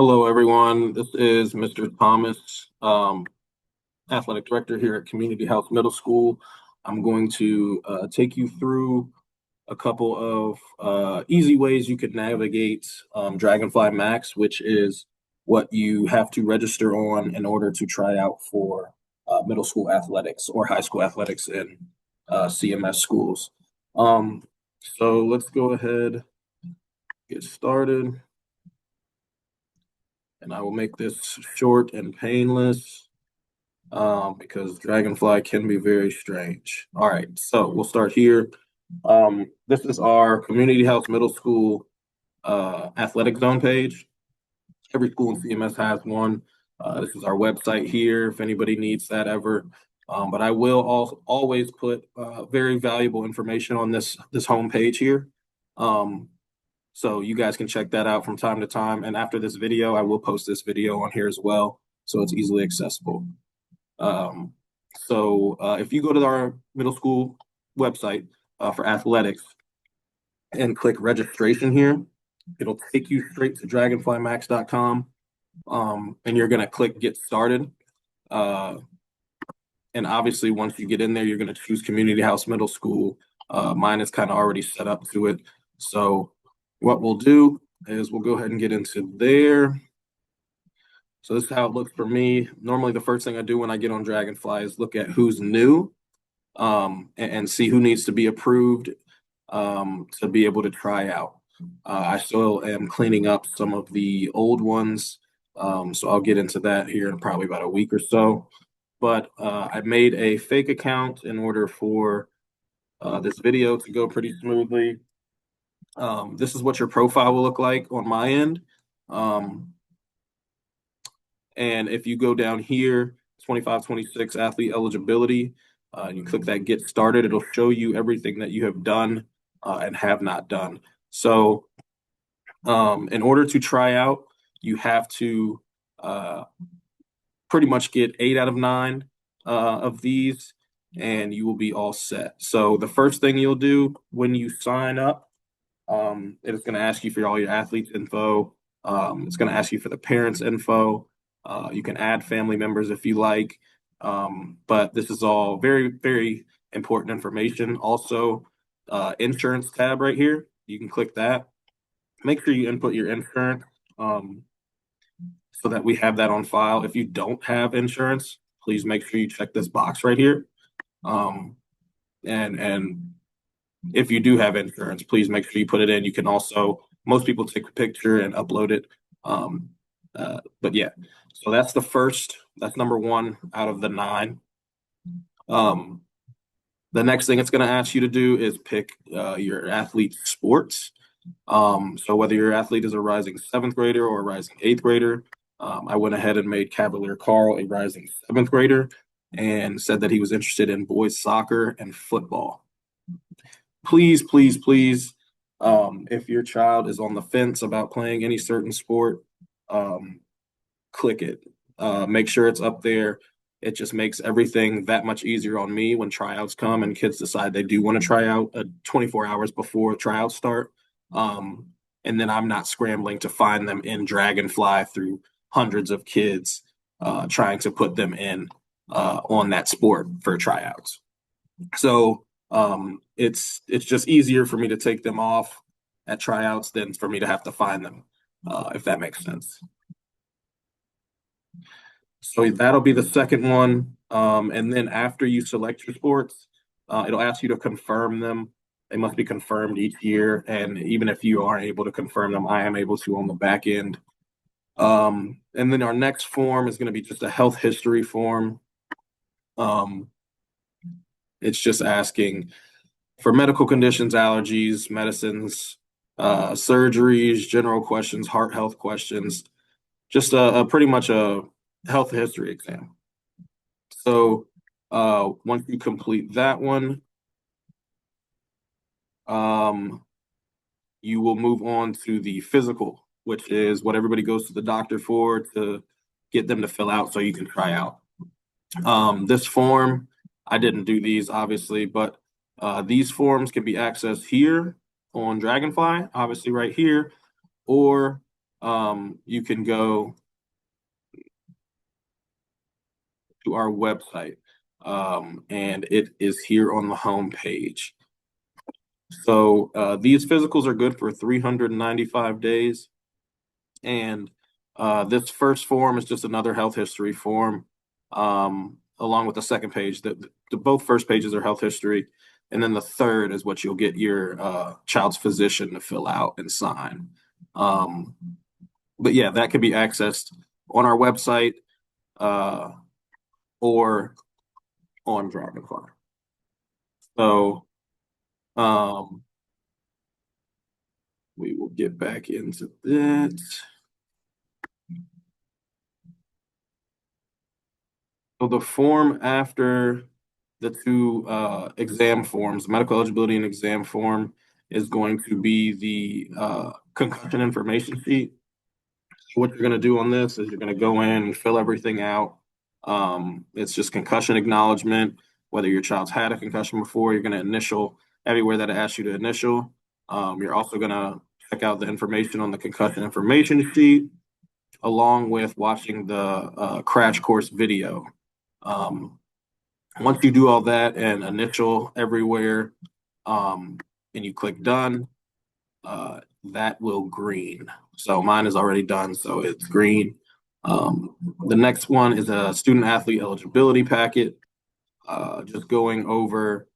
Hello, everyone. This is Mr. Thomas, Athletic Director here at Community House Middle School. I'm going to take you through a couple of easy ways you could navigate Dragonfly Max, which is what you have to register on in order to try out for middle school athletics or high school athletics in CMS schools. So let's go ahead, get started. And I will make this short and painless because Dragonfly can be very strange. All right, so we'll start here. This is our Community House Middle School athletic zone page. Every school in CMS has one. This is our website here if anybody needs that ever. But I will always put very valuable information on this home page here. So you guys can check that out from time to time. And after this video, I will post this video on here as well, so it's easily accessible. If you go to our middle school website for athletics and click registration here, it'll take you straight to dragonflymax.com, and you're going to click get started. And obviously, once you get in there, you're going to choose Community House Middle School. Mine is kind of already set up to it. So what we'll do is we'll go ahead and get into there. So this is how it looks for me. Normally, the first thing I do when I get on Dragonfly is look at who's new and see who needs to be approved to be able to try out. I still am cleaning up some of the old ones, so I'll get into that here in probably about a week or so. But I made a fake account in order for this video to go pretty smoothly. This is what your profile will look like on my end. And if you go down here, 25-26 athlete eligibility, you click that get started, it'll show you everything that you have done and have not done. So in order to try out, you have to pretty much get 8 out of 9 of these, and you will be all set. So the first thing you'll do when you sign up, it's going to ask you for all your athletes info. It's going to ask you for the parents info. You can add family members if you like, but this is all very, very important information. Also, insurance tab right here, you can click that. Make sure you input your insurance so that we have that on file. If you don't have insurance, please make sure you check this box right here. And if you do have insurance, please make sure you put it in. You can also, most people take a picture and upload it. But yeah, so that's that's number 1 out of the 9. The next thing it's going to ask you to do is pick your athlete's sports. So whether your athlete is a rising 7th grader or a rising 8th grader, I went ahead and made Cavalier Carl a rising 7th grader and said that he was interested in boys soccer and football. Please, please, please, if your child is on the fence about playing any certain sport, click it. Make sure it's up there. It just makes everything that much easier on me when tryouts come and kids decide they do want to try out 24 hours before tryouts start. And then I'm not scrambling to find them in Dragonfly through hundreds of kids trying to put them in on that sport for tryouts. So it's just easier for me to take them off at tryouts than for me to have to find them, if that makes sense. So that'll be the second one. And then after you select your sports, it'll ask you to confirm them. They must be confirmed each year. And even if you aren't able to confirm them, I am able to on the back end. And then our next form is going to be just a health history form. It's just asking for medical conditions, allergies, medicines, surgeries, general questions, heart health questions, just a pretty much a health history exam. So once you complete that one, you will move on to the physical, which is what everybody goes to the doctor for to get them to fill out so you can try out. This form, I didn't do these obviously, but these forms can be accessed here on Dragonfly, obviously right here, or you can go to our website, and it is here on the home page. So these physicals are good for 395 days. And this first form is just another health history form, along with the second page. Both first pages are health history. And then the third is what you'll get your child's physician to fill out and sign. But yeah, that can be accessed on our website or on Dragonfly. So we will get back into that. So the form after the two exam forms, medical eligibility and exam form, is going to be the concussion information sheet. So what you're going to do on this is you're going to go in and fill everything out. It's just concussion acknowledgement, whether your child's had a concussion before, you're going to initial everywhere that it asks you to initial. You're also going to check out the information on the concussion information sheet, along with watching the crash course video. Once you do all that and initial everywhere, and you click done, that will green. So mine is already done, so it's green. The next one is a student athlete eligibility packet, just going over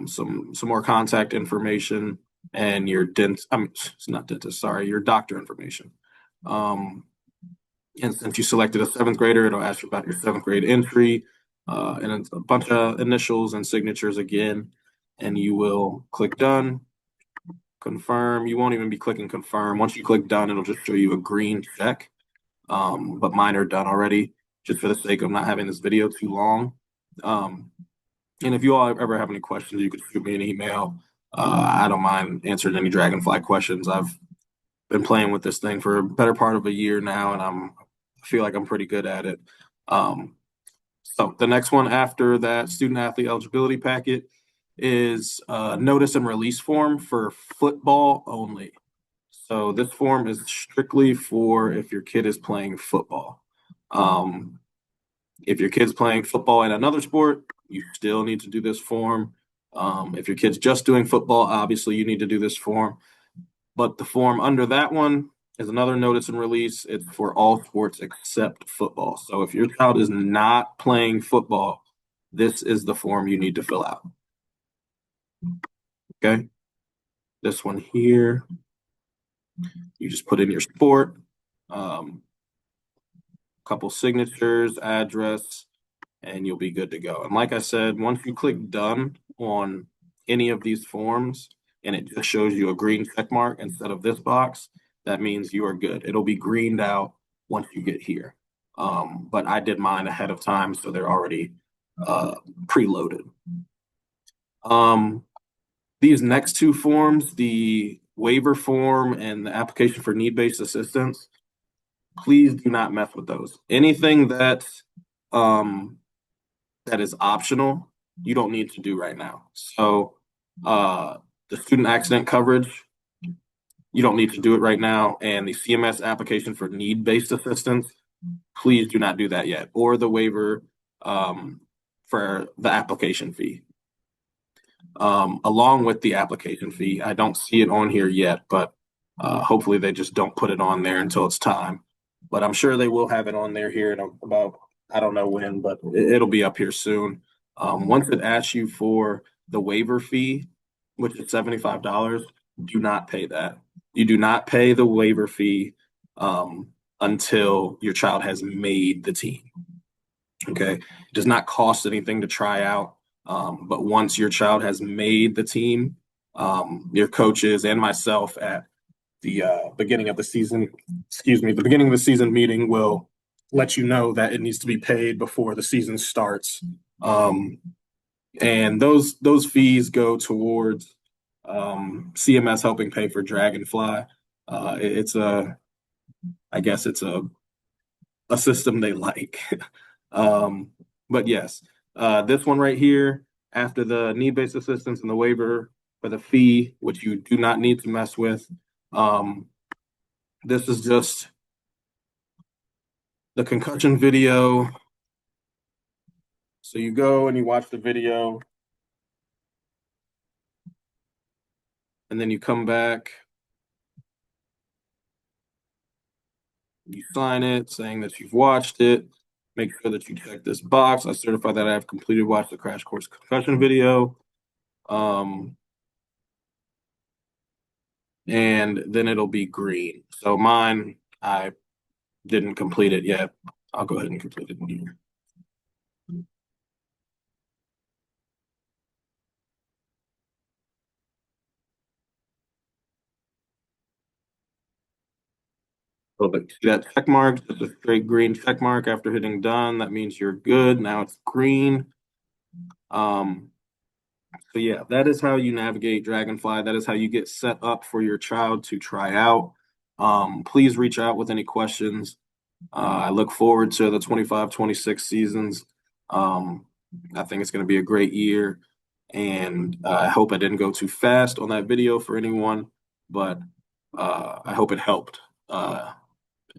some more contact information and your it's not dentist, sorry, your doctor information. And since you selected a seventh grader, it'll ask you about your seventh grade entry, and it's a bunch of initials and signatures again. And you will click done, confirm. You won't even be clicking confirm. Once you click done, it'll just show you a green check. But mine are done already, just for the sake of not having this video too long. And if you all ever have any questions, you could shoot me an email. I don't mind answering any Dragonfly questions. I've been playing with this thing for a better part of a year now, and I feel like I'm pretty good at it. So the next one after that student athlete eligibility packet is notice and release form for football only. So this form is strictly for if your kid is playing football. If your kid's playing football in another sport, you still need to do this form. If your kid's just doing football, obviously you need to do this form. But the form under that one is another notice and release. It's for all sports except football. So if your child is not playing football, this is the form you need to fill out. Okay. This one here, you just put in your sport, couple signatures, address, and you'll be good to go. And like I said, once you click done on any of these forms and it just shows you a green check mark instead of this box, that means you are good. It'll be greened out once you get here. But I did mine ahead of time, so they're already preloaded. These next two forms, the waiver form and the application for need-based assistance, please do not mess with those. Anything that is optional, you don't need to do right now. So the student accident coverage, you don't need to do it right now. And the CMS application for need-based assistance, please do not do that yet. Or the waiver for the application fee. Along with the application fee, I don't see it on here yet, but hopefully they just don't put it on there until it's time. But I'm sure they will have it on there here in about, I don't know when, but it'll be up here soon. Once it asks you for the waiver fee, which is $75, do not pay that. You do not pay the waiver fee until your child has made the team. Okay. It does not cost anything to try out. But once your child has made the team, your coaches and myself at the beginning of the season, the beginning of the season meeting will let you know that it needs to be paid before the season starts. And those fees go towards CMS helping pay for Dragonfly. I guess it's a system they like. But yes, this one right here, after the need-based assistance and the waiver for the fee, which you do not need to mess with, This is just the concussion video. So you go and you watch the video, and then you come back, you sign it saying that you've watched it. Make sure that you check this box. I certify that I have completed watch the crash course concussion video. And then it'll be green. So mine, I didn't complete it yet. I'll go ahead and complete it here. So that check mark, just a straight green check mark after hitting done. That means you're good. Now it's green. So yeah, that is how you navigate Dragonfly. That is how you get set up for your child to try out. Please reach out with any questions. I look forward to the 25-26 seasons. I think it's going to be a great year. And I hope I didn't go too fast on that video for anyone, but I hope it helped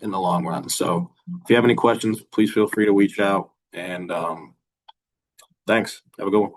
in the long run. So if you have any questions, please feel free to reach out. And thanks. Have a good one.